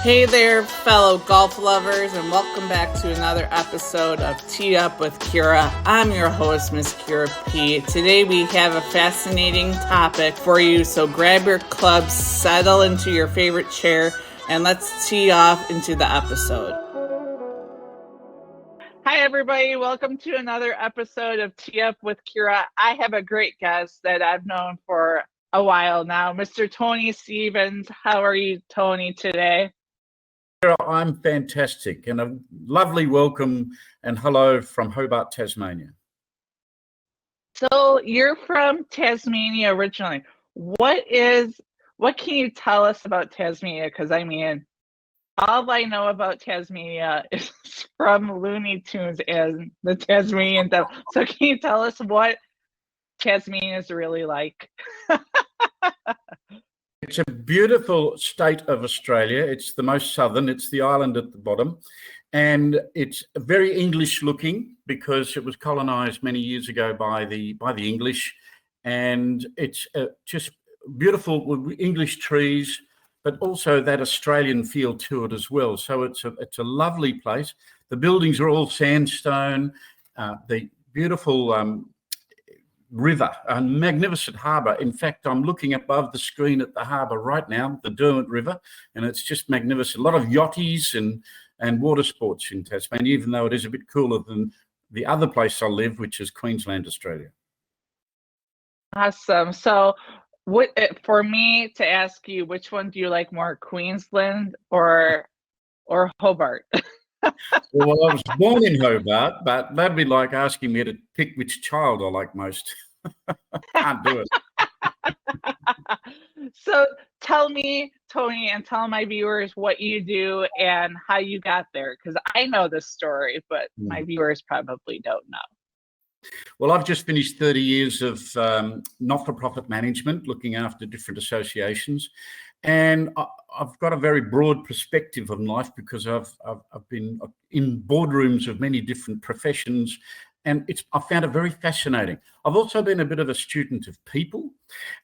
Hey there, fellow golf lovers, and welcome back to another episode of Tee Up with Kira. I'm your host, Miss Kira P. Today we have a fascinating topic for you, so grab your clubs, settle into your favorite chair, and let's tee off into the episode. Hi, everybody. Welcome to another episode of Tee Up with Kira. I have a great guest that I've known for a while now, Mr. Tony Stevens. How are you, Tony, today? I'm fantastic, and a lovely welcome and hello from Hobart, Tasmania. So you're from Tasmania originally. What can you tell us about Tasmania? Because I mean, all I know about Tasmania is from Looney Tunes and the Tasmanian Devil. So can you tell us what Tasmania is really like? It's a beautiful state of Australia. It's the most southern. It's the island at the bottom, and it's very English looking because it was colonised many years ago by the English, and it's just beautiful with English trees, but also that Australian feel to it as well. So it's a lovely place. The buildings are all sandstone. The beautiful river, a magnificent harbour. In fact, I'm looking above the screen at the harbour right now, the Derwent River, and it's just magnificent. A lot of yachties and water sports in Tasmania, even though it is a bit cooler than the other place I live, which is Queensland, Australia. Awesome. So for me to ask you, which one do you like more, Queensland or Hobart? Well, I was born in Hobart, but that'd be like asking me to pick which child I like most. Can't do it. So tell me, Tony, and tell my viewers what you do and how you got there, because I know this story, but my viewers probably don't know. Well, I've just finished 30 years of not-for-profit management, looking after different associations. And I've got a very broad perspective on life because I've been in boardrooms of many different professions, and I found it very fascinating. I've also been a bit of a student of people,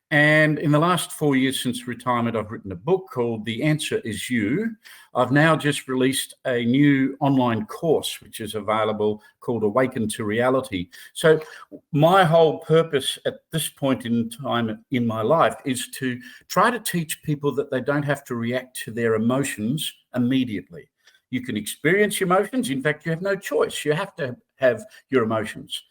and in the last 4 years since retirement, I've written a book called The Answer Is You. I've now just released a new online course, which is available, called Awaken to Reality. So my whole purpose at this point in time in my life is to try to teach people that they don't have to react to their emotions immediately. You can experience your emotions. In fact, you have no choice. You have to have your emotions.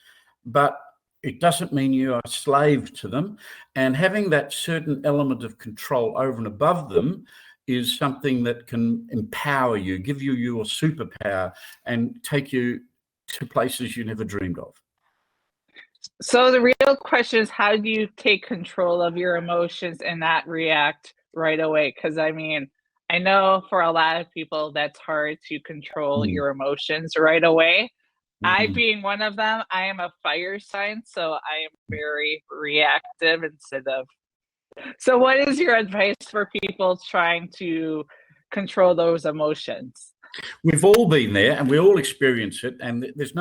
But it doesn't mean you are a slave to them. And having that certain element of control over and above them is something that can empower you, give you your superpower, and take you to places you never dreamed of. So the real question is, how do you take control of your emotions and not react right away? Because I mean, I know for a lot of people that's hard to control your emotions right away. I, being one of them, I am a fire sign, so I am very reactive instead of. So what is your advice for people trying to control those emotions? We've all been there and we all experience it, and there's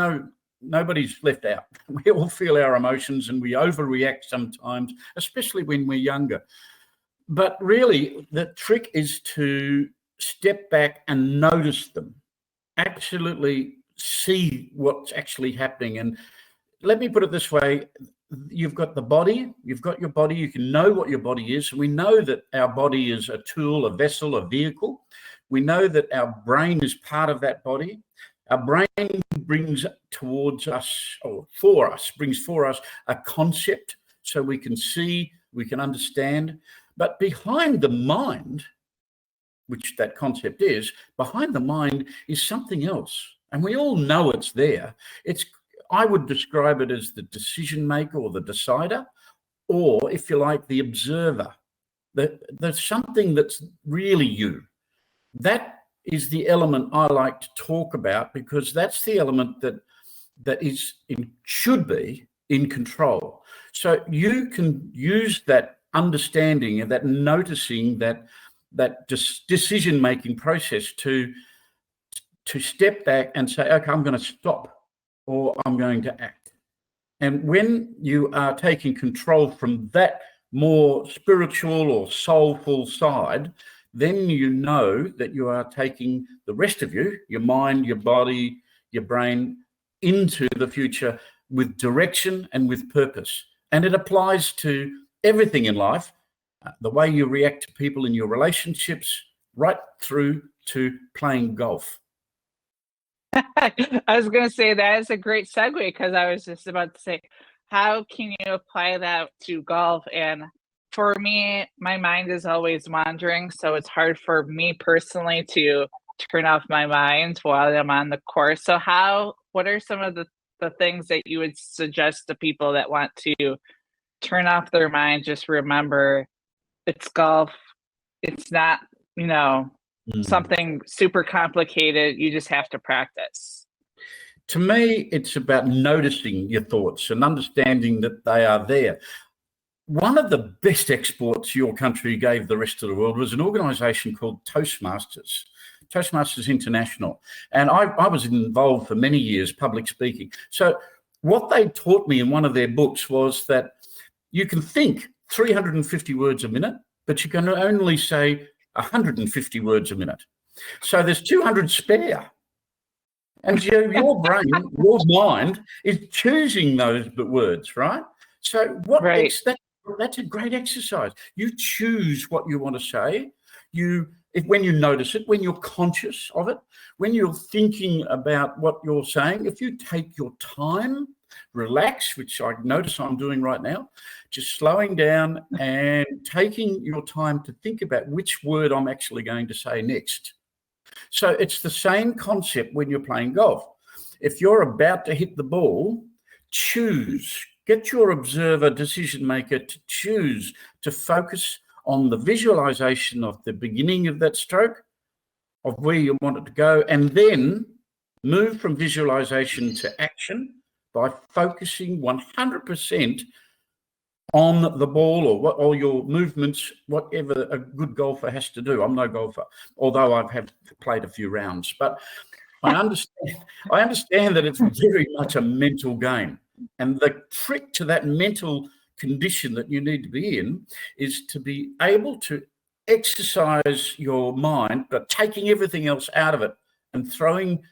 nobody's left out. We all feel our emotions and we overreact sometimes, especially when we're younger. But really, the trick is to step back and notice them. Absolutely see what's actually happening. And let me put it this way. You've got the body, you've got your body, you can know what your body is. We know that our body is a tool, a vessel, a vehicle. We know that our brain is part of that body. Our brain brings towards us, or brings for us a concept so we can see, we can understand. But behind the mind, which that concept is, behind the mind is something else. And we all know it's there. I would describe it as the decision maker or the decider, or if you like, the observer. There's something that's really you. That is the element I like to talk about, because that's the element that should be in control. So you can use that understanding and that noticing, that decision-making process to step back and say, okay, I'm going to stop, or I'm going to act. And when you are taking control from that more spiritual or soulful side, then you know that you are taking the rest of you, your mind, your body, your brain, into the future with direction and with purpose. And it applies to everything in life, the way you react to people in your relationships, right through to playing golf. I was going to say that is a great segue because I was just about to say, how can you apply that to golf? And for me, my mind is always wandering, so it's hard for me personally to turn off my mind while I'm on the course. So what are some of the things that you would suggest to people that want to turn off their mind? Just remember, it's golf. It's not, something super complicated. You just have to practice. To me, it's about noticing your thoughts and understanding that they are there. One of the best exports your country gave the rest of the world was an organisation called Toastmasters International. And I was involved for many years public speaking. So what they taught me in one of their books was that you can think 350 words a minute, but you can only say 150 words a minute. So there's 200 spare. And your brain, your mind is choosing those words, right? So that's a great exercise. You choose what you want to say. When you notice it, when you're conscious of it, when you're thinking about what you're saying, if you take your time, relax, which I notice I'm doing right now, just slowing down and taking your time to think about which word I'm actually going to say next. So it's the same concept when you're playing golf. If you're about to hit the ball, get your observer, decision maker to choose to focus on the visualization of the beginning of that stroke, of where you want it to go, and then move from visualization to action by focusing 100% on the ball or your movements, whatever a good golfer has to do. I'm no golfer, although I've played a few rounds, but I understand that it's very much a mental game. And the trick to that mental condition that you need to be in is to be able to exercise your mind, but taking everything else out of it and throwing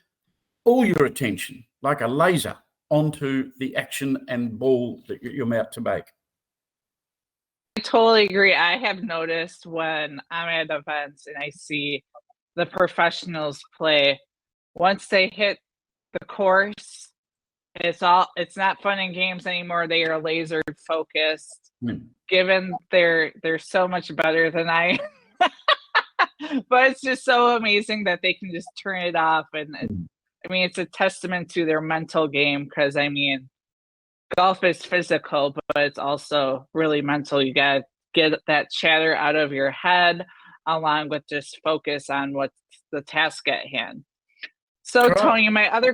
all your attention like a laser onto the action and ball that you're about to make. I totally agree. I have noticed when I'm at events and I see the professionals play, once they hit the course, it's not fun and games anymore. They are laser focused. Given they're so much better than I am. But it's just so amazing that they can just turn it off. And it's a testament to their mental game because golf is physical, but it's also really mental. You got to get that chatter out of your head along with just focus on what's the task at hand. So Tony, my other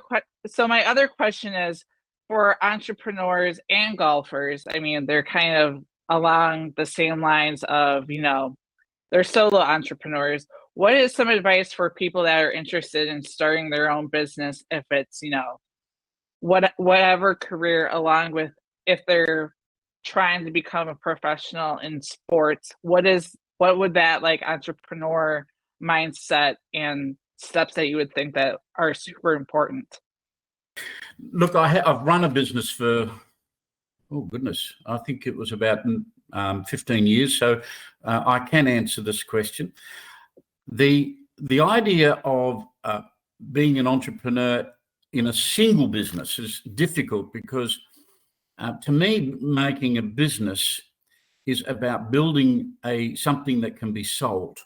question is for entrepreneurs and golfers. They're kind of along the same lines of, they're solo entrepreneurs. What is some advice for people that are interested in starting their own business if it's, whatever career, along with if they're trying to become a professional in sports? What would that entrepreneur mindset and steps that you would think that are super important? Look, I've run a business for, I think it was about 15 years. So I can answer this question. The idea of being an entrepreneur in a single business is difficult because to me, making a business is about building something that can be sold.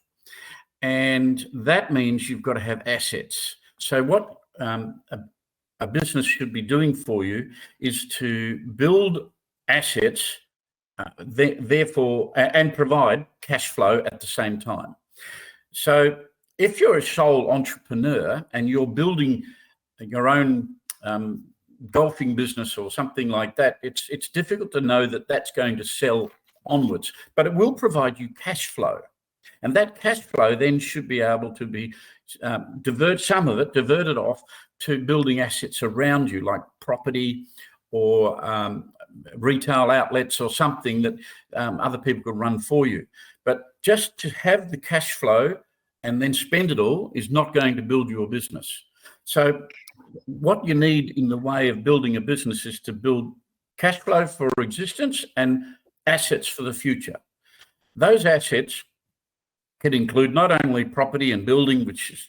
And that means you've got to have assets. So what a business should be doing for you is to build assets, therefore, and provide cash flow at the same time. So if you're a sole entrepreneur and you're building your own golfing business or something like that, it's difficult to know that that's going to sell onwards, but it will provide you cash flow. And that cash flow then should be able to be diverted off to building assets around you, like property or retail outlets or something that other people could run for you. But just to have the cash flow and then spend it all is not going to build your business. So what you need in the way of building a business is to build cash flow for existence and assets for the future. Those assets can include not only property and building, which is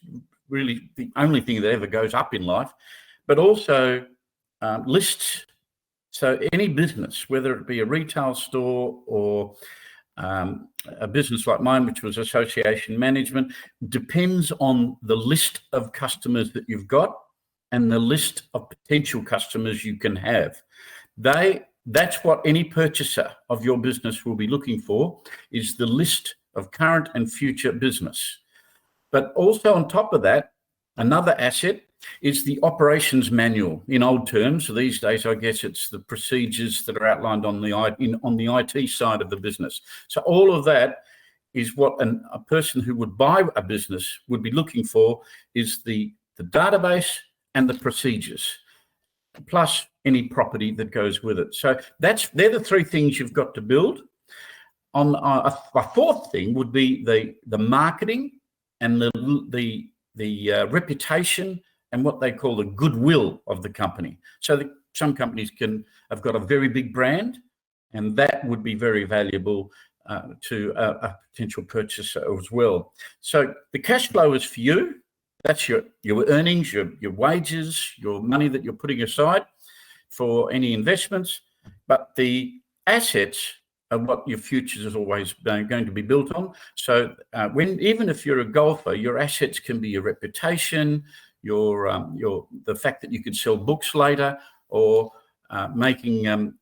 really the only thing that ever goes up in life, but also lists. So any business, whether it be a retail store or a business like mine, which was association management, depends on the list of customers that you've got and the list of potential customers you can have. That's what any purchaser of your business will be looking for, is the list of current and future business. But also on top of that, another asset is the operations manual. In old terms, so these days, I guess it's the procedures that are outlined on the IT side of the business. So all of that is what a person who would buy a business would be looking for, is the database and the procedures, plus any property that goes with it. So they're the three things you've got to build. On a fourth thing would be the marketing and the reputation and what they call the goodwill of the company. So some companies have got a very big brand, and that would be very valuable to a potential purchaser as well. So the cash flow is for you. That's your earnings, your wages, your money that you're putting aside for any investments. But the assets are what your future is always going to be built on. So even if you're a golfer, your assets can be your reputation, the fact that you could sell books later, or making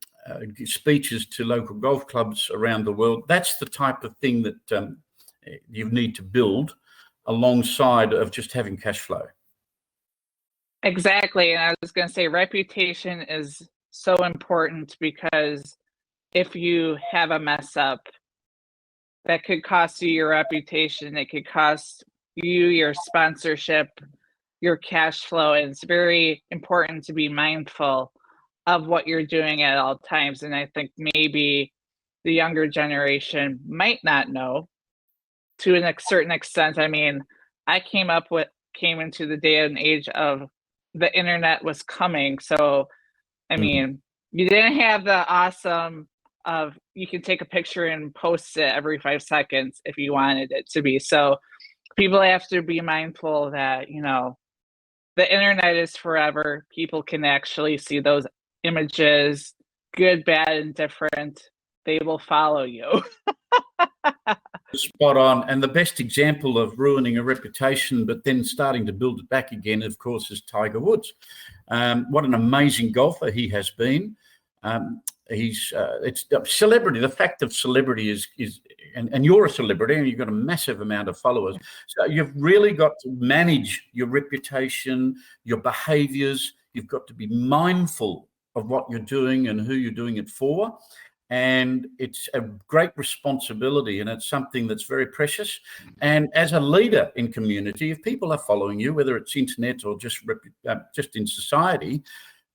speeches to local golf clubs around the world. That's the type of thing that you need to build alongside of just having cash flow. Exactly. And I was going to say reputation is so important, because if you have a mess up, that could cost you your reputation. It could cost you your sponsorship, your cash flow. And it's very important to be mindful of what you're doing at all times. And I think maybe the younger generation might not know to a certain extent. I mean, I came into the day and age of the internet was coming. So, I mean, you didn't have the awesome of you can take a picture and post it every 5 seconds if you wanted it to be. So people have to be mindful that, the internet is forever. People can actually see those images, good, bad, and different. They will follow you. Spot on. And the best example of ruining a reputation but then starting to build it back again, of course, is Tiger Woods. What an amazing golfer he has been. It's a celebrity. The fact of celebrity is and you're a celebrity and you've got a massive amount of followers. So you've really got to manage your reputation, your behaviors. You've got to be mindful of what you're doing and who you're doing it for. And it's a great responsibility, and it's something that's very precious. And as a leader in community, if people are following you, whether it's internet or just in society,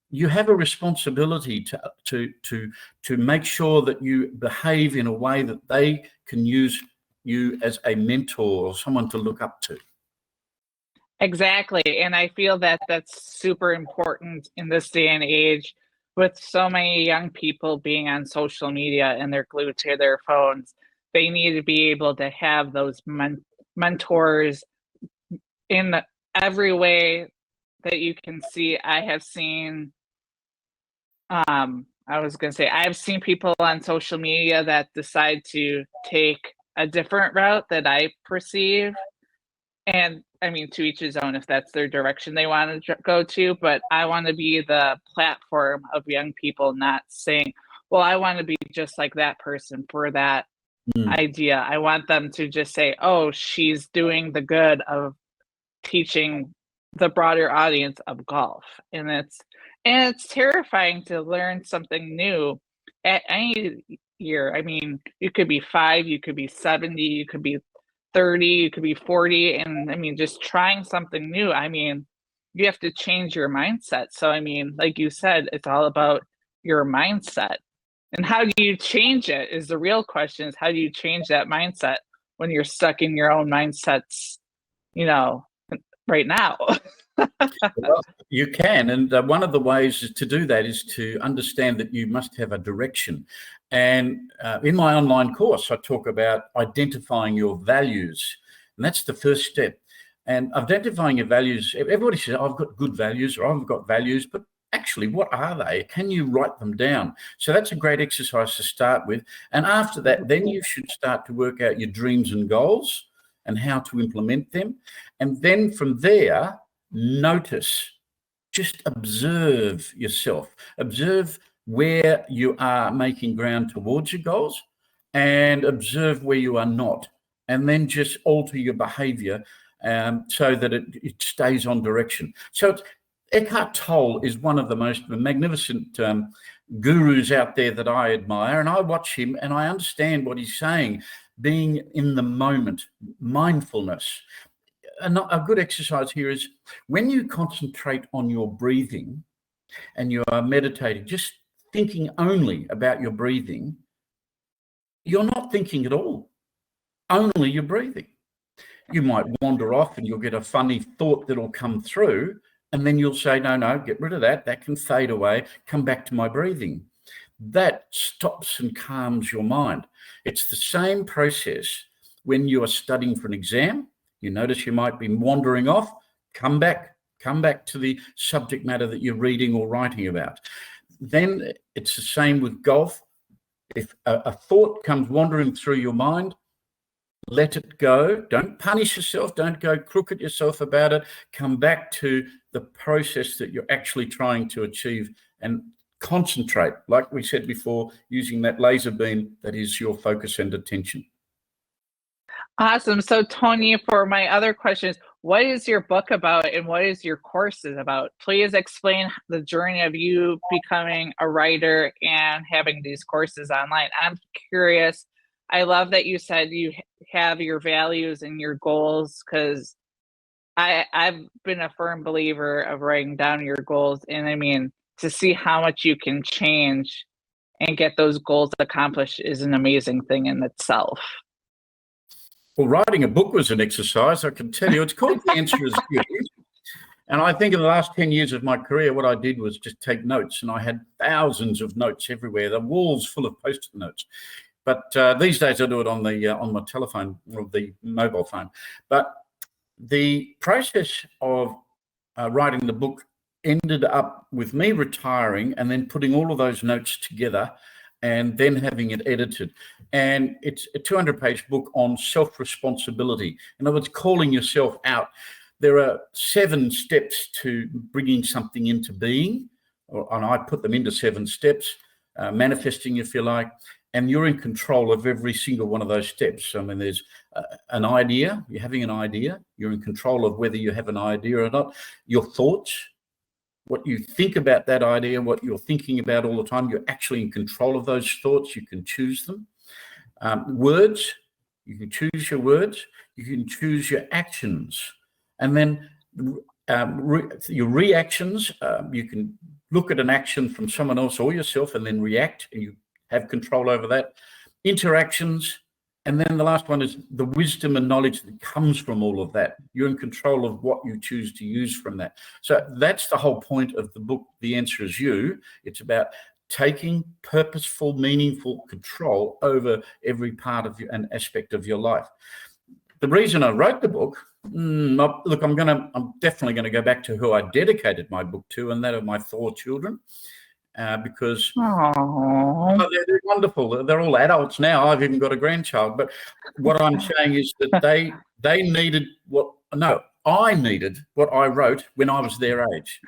you have a responsibility to make sure that you behave in a way that they can use you as a mentor or someone to look up to. Exactly. And I feel that that's super important in this day and age, with so many young people being on social media and they're glued to their phones. They need to be able to have those mentors in every way that you can see. I've seen people on social media that decide to take a different route that I perceive. And I mean, to each his own if that's their direction they want to go to. But I want to be the platform of young people, not saying, well, I want to be just like that person for that idea. I want them to just say, oh, she's doing the good of teaching the broader audience of golf. And it's terrifying to learn something new at any year. I mean, you could be 5, you could be 70, you could be 30, you could be 40. And I mean, just trying something new, I mean, you have to change your mindset. So, I mean, like you said, it's all about your mindset. And how do you change it is the real question, is how do you change that mindset when you're stuck in your own mindsets, right now? Well, you can, and one of the ways to do that is to understand that you must have a direction. And in my online course, I talk about identifying your values, and that's the first step. And identifying your values, everybody says, I've got good values or I've got values, but actually, what are they? Can you write them down? So that's a great exercise to start with. And after that, then you should start to work out your dreams and goals and how to implement them. And then from there, notice, just observe yourself, observe where you are making ground towards your goals and observe where you are not, and then just alter your behavior so that it stays on direction. So Eckhart Tolle is one of the most magnificent gurus out there that I admire, and I watch him and I understand what he's saying, being in the moment, mindfulness. A good exercise here is when you concentrate on your breathing and you are meditating, just thinking only about your breathing, you're not thinking at all, only you're breathing. You might wander off and you'll get a funny thought that'll come through, and then you'll say, no, get rid of that. That can fade away. Come back to my breathing. That stops and calms your mind. It's the same process when you are studying for an exam. You notice you might be wandering off. Come back to the subject matter that you're reading or writing about. Then it's the same with golf. If a thought comes wandering through your mind, let it go. Don't punish yourself. Don't go crook at yourself about it. Come back to the process that you're actually trying to achieve and concentrate, like we said before, using that laser beam that is your focus and attention. Awesome. So Tony, for my other questions, what is your book about and what is your courses about? Please explain the journey of you becoming a writer and having these courses online. I'm curious. I love that you said you have your values and your goals, because I've been a firm believer of writing down your goals. And I mean, to see how much you can change and get those goals accomplished is an amazing thing in itself. Well, writing a book was an exercise, I can tell you. It's called The Answer Is You. And I think in the last 10 years of my career, what I did was just take notes, and I had thousands of notes everywhere, the walls full of Post-it notes. But these days I do it on my telephone or the mobile phone. But the process of writing the book ended up with me retiring and then putting all of those notes together and then having it edited. And it's a 200-page book on self-responsibility. In other words, calling yourself out. There are 7 steps to bringing something into being, and I put them into 7 steps, manifesting, if you like. And you're in control of every single one of those steps. I mean, there's an idea, you're having an idea, you're in control of whether you have an idea or not. Your thoughts, what you think about that idea, what you're thinking about all the time, you're actually in control of those thoughts. You can choose them. Words, you can choose your words. You can choose your actions. And then your reactions, you can look at an action from someone else or yourself and then react, and you have control over that. Interactions, and then the last one is the wisdom and knowledge that comes from all of that. You're in control of what you choose to use from that. So that's the whole point of the book, The Answer Is You. It's about taking purposeful, meaningful control over every part of an aspect of your life. The reason I wrote the book, look, I'm definitely going to go back to who I dedicated my book to, and that are my 4 children. Because they're wonderful. They're all adults now. I've even got a grandchild. But what I'm saying is that they needed I needed what I wrote when I was their age.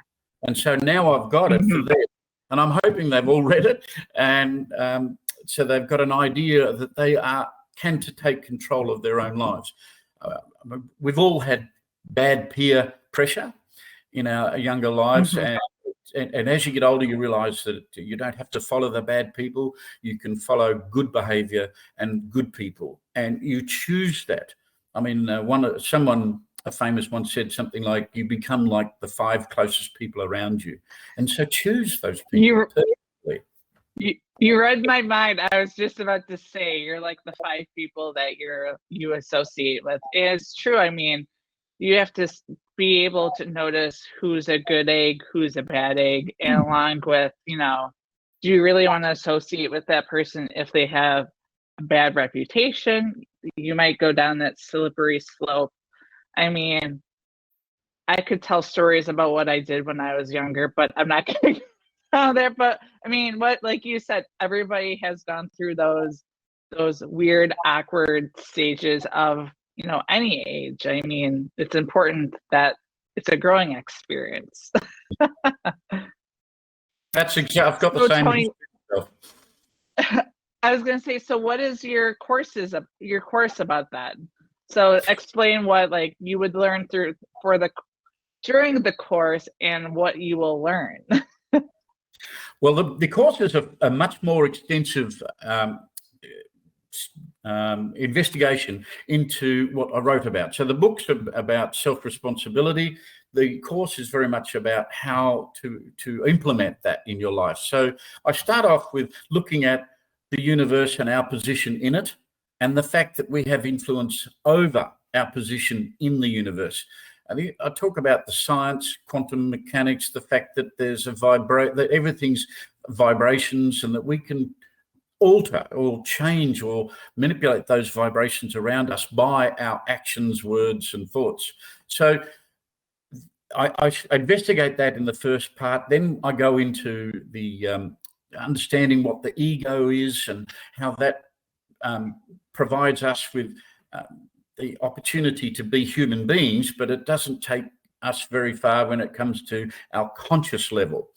And so now I've got it for them. And I'm hoping they've all read it. And so they've got an idea that they can take control of their own lives. We've all had bad peer pressure in our younger lives. And as you get older, you realize that you don't have to follow the bad people. You can follow good behavior and good people, and you choose that. I mean, a famous one said something like, you become like the 5 closest people around you. And so choose those people. You read my mind. I was just about to say you're like the 5 people that you associate with. And it's true. I mean, you have to be able to notice who's a good egg, who's a bad egg, and along with, do you really want to associate with that person if they have a bad reputation? You might go down that slippery slope. I mean, I could tell stories about what I did when I was younger, but I'm not going to go there. But I mean, like you said, everybody has gone through those weird, awkward stages of, any age. I mean, it's important that it's a growing experience. That's exactly. I've got the So same. Tony, I was going to say, so what is your course about that? So explain what like you would learn during the course and what you will learn. Well, the courses are a much more extensive investigation into what I wrote about. So the books are about self-responsibility. The course is very much about how to implement that in your life. So I start off with looking at the universe and our position in it, and the fact that we have influence over our position in the universe. I talk about the science, quantum mechanics, the fact that there's that everything's vibrations, and that we can alter or change or manipulate those vibrations around us by our actions, words, and thoughts. So I investigate that in the first part. Then I go into the understanding what the ego is and how that provides us with the opportunity to be human beings, but it doesn't take us very far when it comes to our conscious level.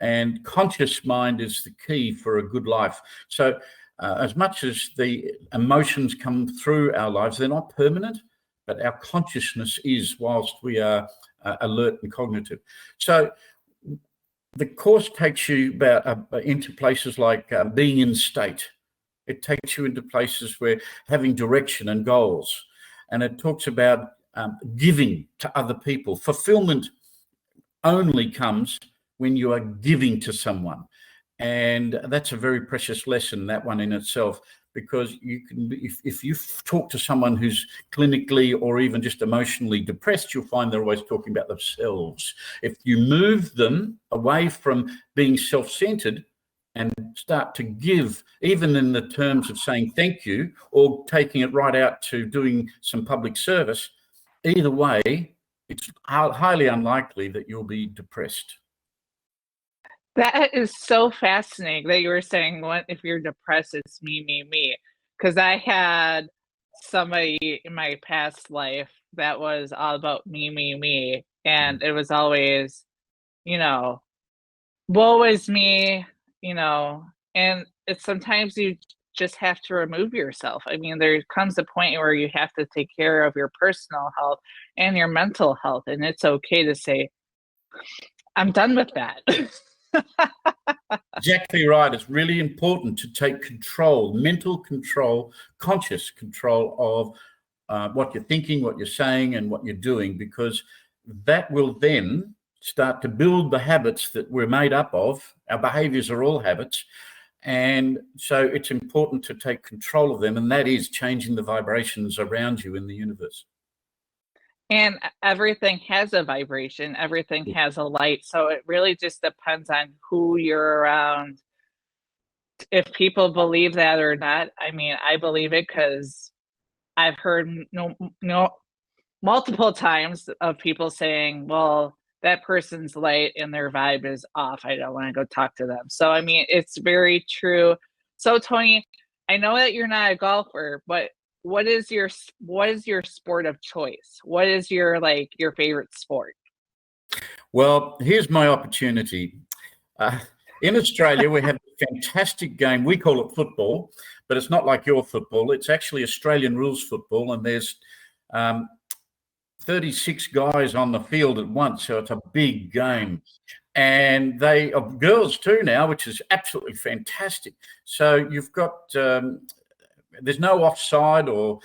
And conscious mind is the key for a good life. So as much as the emotions come through our lives, they're not permanent, but our consciousness is, whilst we are alert and cognitive. So the course takes you into places like being in state. It takes you into places where having direction and goals. And it talks about giving to other people. Fulfillment only comes when you are giving to someone. And that's a very precious lesson, that one in itself, because you can, if you talk to someone who's clinically or even just emotionally depressed, you'll find they're always talking about themselves. If you move them away from being self-centered and start to give, even in the terms of saying thank you or taking it right out to doing some public service, either way, it's highly unlikely that you'll be depressed. That is so fascinating that you were saying, what if you're depressed, it's me, me, me. Because I had somebody in my past life that was all about me, me, me. And it was always, woe is me, and it's sometimes you just have to remove yourself. I mean, there comes a point where you have to take care of your personal health and your mental health. And it's okay to say, I'm done with that. Exactly right. It's really important to take control, mental control, conscious control of what you're thinking, what you're saying, and what you're doing, because that will then start to build the habits that we're made up of. Our behaviors are all habits. And so it's important to take control of them, and that is changing the vibrations around you in the universe. And everything has a vibration, everything has a light. So it really just depends on who you're around. If people believe that or not, I mean, I believe it because I've heard multiple times of people saying, well, that person's light and their vibe is off. I don't want to go talk to them. So, I mean, it's very true. So, Tony, I know that you're not a golfer, but what is your sport of choice? What is your favorite sport? Well, here's my opportunity. In Australia, we have a fantastic game. We call it football, but it's not like your football. It's actually Australian rules football, and there's 36 guys on the field at once, so it's a big game. And they are girls too now, which is absolutely fantastic. So you've got there's no offside or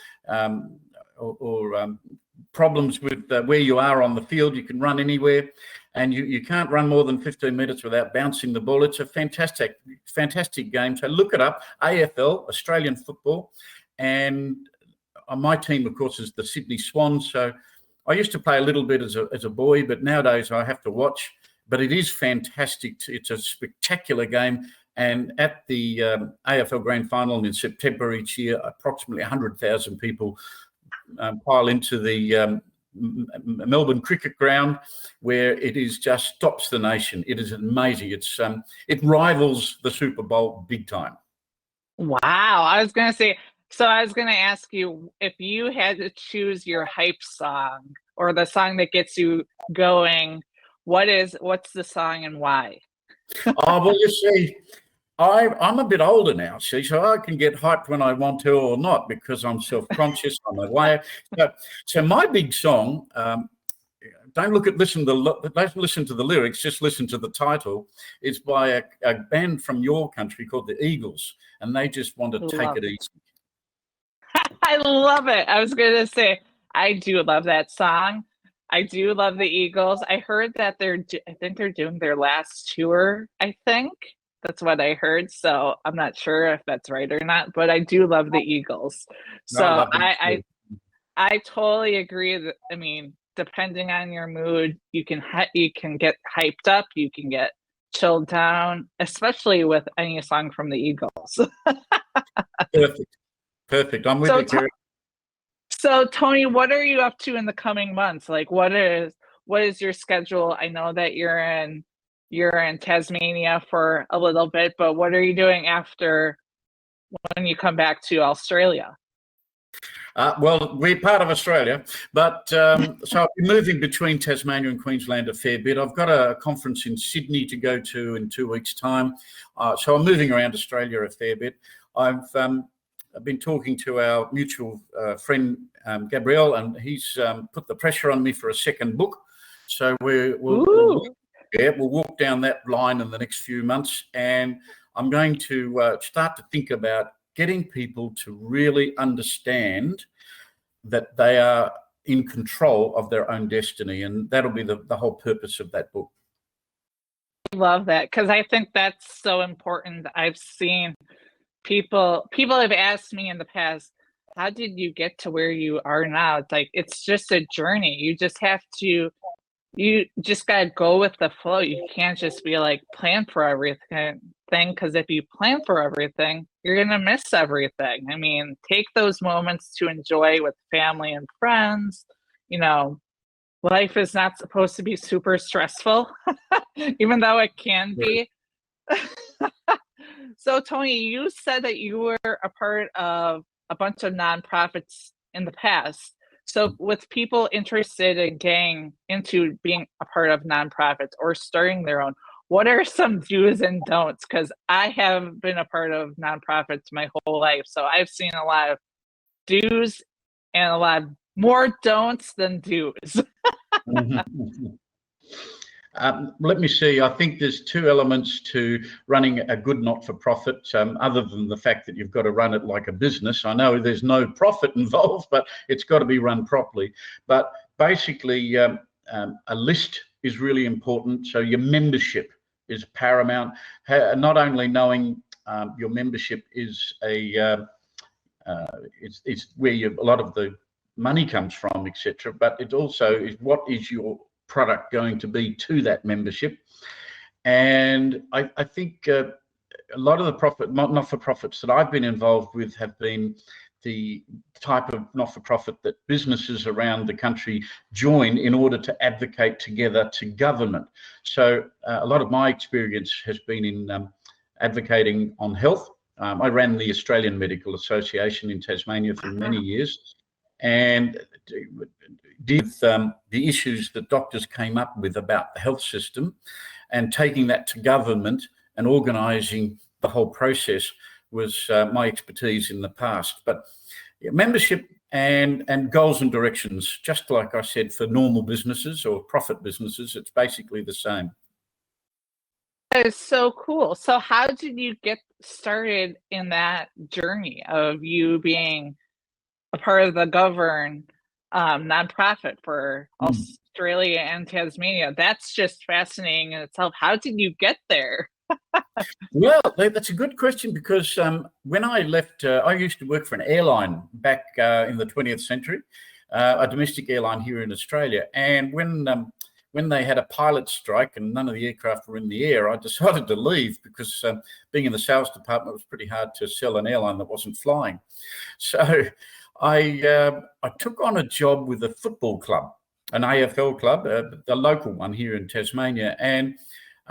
problems with where you are on the field. You can run anywhere, and you can't run more than 15 minutes without bouncing the ball. It's a fantastic game. So look it up, AFL, Australian football. And my team, of course, is the Sydney Swans. So I used to play a little bit as a boy, but nowadays I have to watch. But it is fantastic. It's a spectacular game. And at the AFL Grand Final in September each year, approximately 100,000 people pile into the Melbourne Cricket Ground, where it is just stops the nation. It is amazing. It rivals the Super Bowl big time. Wow. I was going to ask you if you had to choose your hype song or the song that gets you going, what's the song and why? Oh, well, you see, I'm a bit older now, see, so I can get hyped when I want to or not because I'm self-conscious. I'm aware. So my big song, don't listen to the lyrics, just listen to the title. It's by a band from your country called the Eagles, and they just want to take it easy. I love it. I was going to say, I do love that song. I do love the Eagles. I heard that I think they're doing their last tour, I think. That's what I heard. So I'm not sure if that's right or not, but I do love the Eagles. So I totally agree that, I mean, depending on your mood, you can get hyped up, you can get chilled down, especially with any song from the Eagles. Perfect. I'm with you, Kerry. So Tony, what are you up to in the coming months? Like what is your schedule? I know that you're in Tasmania for a little bit, but what are you doing after when you come back to Australia? Well, we're part of Australia, but so I'll be moving between Tasmania and Queensland a fair bit. I've got a conference in Sydney to go to in 2 weeks' time. So I'm moving around Australia a fair bit. I've been talking to our mutual friend, Gabrielle, and he's put the pressure on me for a second book. So we'll walk down that line in the next few months, and I'm going to start to think about getting people to really understand that they are in control of their own destiny, and that'll be the whole purpose of that book. I love that because I think that's so important. I've seen people have asked me in the past, how did you get to where you are now? It's like it's just a journey. You just gotta go with the flow. You can't just be like plan for everything, because if you plan for everything, you're gonna miss everything. I mean, take those moments to enjoy with family and friends. You know, life is not supposed to be super stressful, even though it can be. So Tony, you said that you were a part of a bunch of nonprofits in the past. So with people interested in getting into being a part of nonprofits or starting their own, what are some do's and don'ts? Because I have been a part of nonprofits my whole life. So I've seen a lot of do's and a lot more don'ts than do's. Let me see. I think there's two elements to running a good not-for-profit, other than the fact that you've got to run it like a business. I know there's no profit involved, but it's got to be run properly. But basically, a list is really important. So your membership is paramount. Not only knowing your membership is it's where a lot of the money comes from, etc. But it also is what is your product going to be to that membership. And I think a lot of the not-for-profits that I've been involved with have been the type of not-for-profit that businesses around the country join in order to advocate together to government. So a lot of my experience has been in advocating on health. I ran the Australian Medical Association in Tasmania for many years, and did the issues that doctors came up with about the health system, and taking that to government and organising the whole process was my expertise in the past. But membership and goals and directions, just like I said, for normal businesses or profit businesses, it's basically the same. That is so cool. So how did you get started in that journey of you being a part of the govern nonprofit for Australia and Tasmania. That's just fascinating in itself. How did you get there? Well, that's a good question, because when I left, I used to work for an airline back in the 20th century, a domestic airline here in Australia. And when they had a pilot strike and none of the aircraft were in the air, I decided to leave, because being in the sales department, it was pretty hard to sell an airline that wasn't flying. So I took on a job with a football club, an AFL club, the local one here in Tasmania. And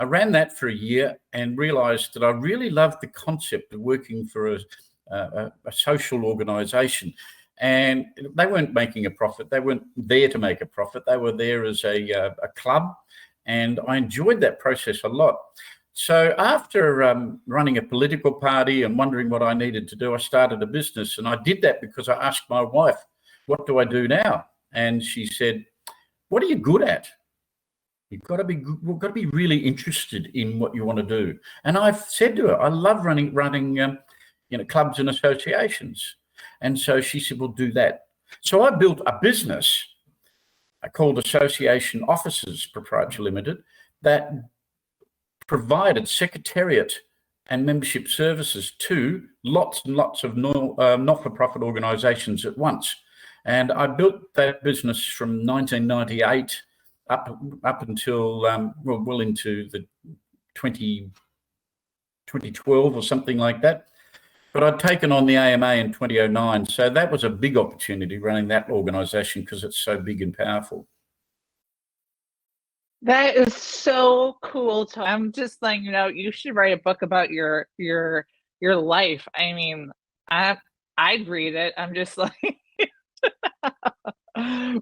I ran that for a year and realised that I really loved the concept of working for a social organisation. And they weren't making a profit. They weren't there to make a profit. They were there as a club. And I enjoyed that process a lot. So after running a political party and wondering what I needed to do, I started a business. And I did that because I asked my wife, what do I do now? And she said, what are you good at? We've got to be really interested in what you want to do. And I've said to her, I love running clubs and associations. And so she said, well, do that. So I built a business called Association Offices Proprietary Limited that provided secretariat and membership services to lots and lots of not-for-profit organisations at once. And I built that business from 1998 up until well into the 2012 or something like that. But I'd taken on the AMA in 2009. So that was a big opportunity, running that organisation, because it's so big and powerful. That is so cool. I'm just like, you should write a book about your life. I mean, I'd read it. I'm just like,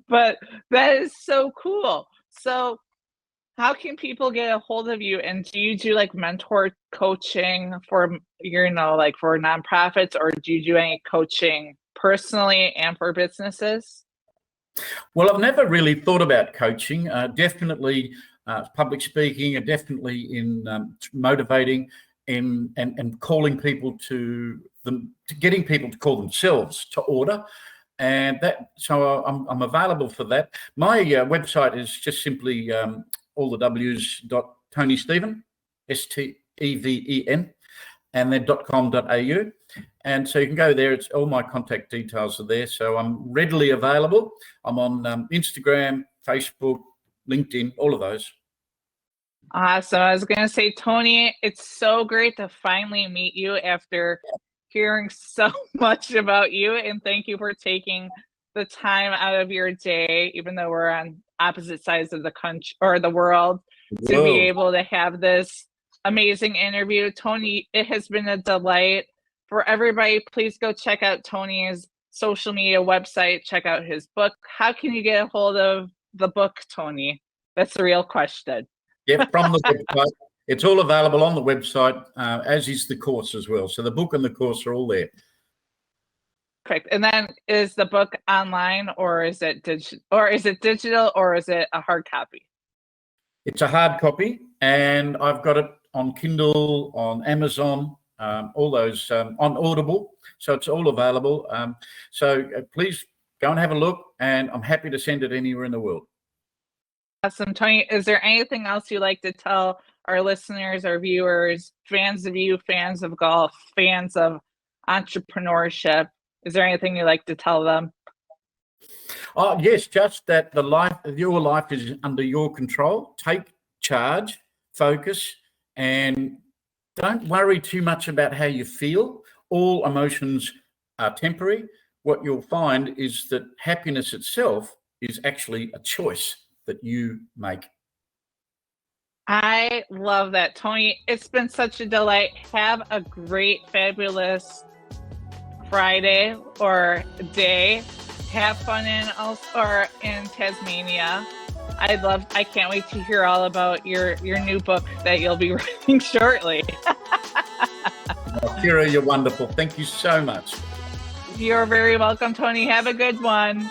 but that is so cool. So how can people get a hold of you? And do you do like mentor coaching for, like for nonprofits, or do you do any coaching personally and for businesses? Well, I've never really thought about coaching. Definitely public speaking, and definitely in motivating and calling people to getting people to call themselves to order. And so I'm available for that. My website is just simply all the W's .TonySteven, STEVEN, and then .com.au. And so you can go there. It's all my contact details are there. So I'm readily available. I'm on Instagram, Facebook, LinkedIn, all of those. Awesome. I was going to say, Tony, it's so great to finally meet you after hearing so much about you. And thank you for taking the time out of your day, even though we're on opposite sides of the country or the world, to be able to have this amazing interview. Tony, it has been a delight. For everybody, please go check out Tony's social media website, check out his book. How can you get a hold of the book, Tony? That's the real question. Yeah, from the website. It's all available on the website, as is the course as well. So the book and the course are all there. Correct. And then is the book online, or is it digital, or is it a hard copy? It's a hard copy, and I've got it on Kindle, on Amazon, all those, on Audible. So it's all available. So please go and have a look, and I'm happy to send it anywhere in the world. Awesome. Tony, is there anything else you'd like to tell our listeners, our viewers, fans of you, fans of golf, fans of entrepreneurship? Is there anything you'd like to tell them? Oh, yes, just that your life is under your control. Take charge, focus, and don't worry too much about how you feel. All emotions are temporary. What you'll find is that happiness itself is actually a choice that you make. I love that, Tony. It's been such a delight. Have a great, fabulous Friday or day. Have fun in Tasmania. I can't wait to hear all about your new book that you'll be writing shortly. Kira, you're wonderful. Thank you so much. You're very welcome, Tony. Have a good one.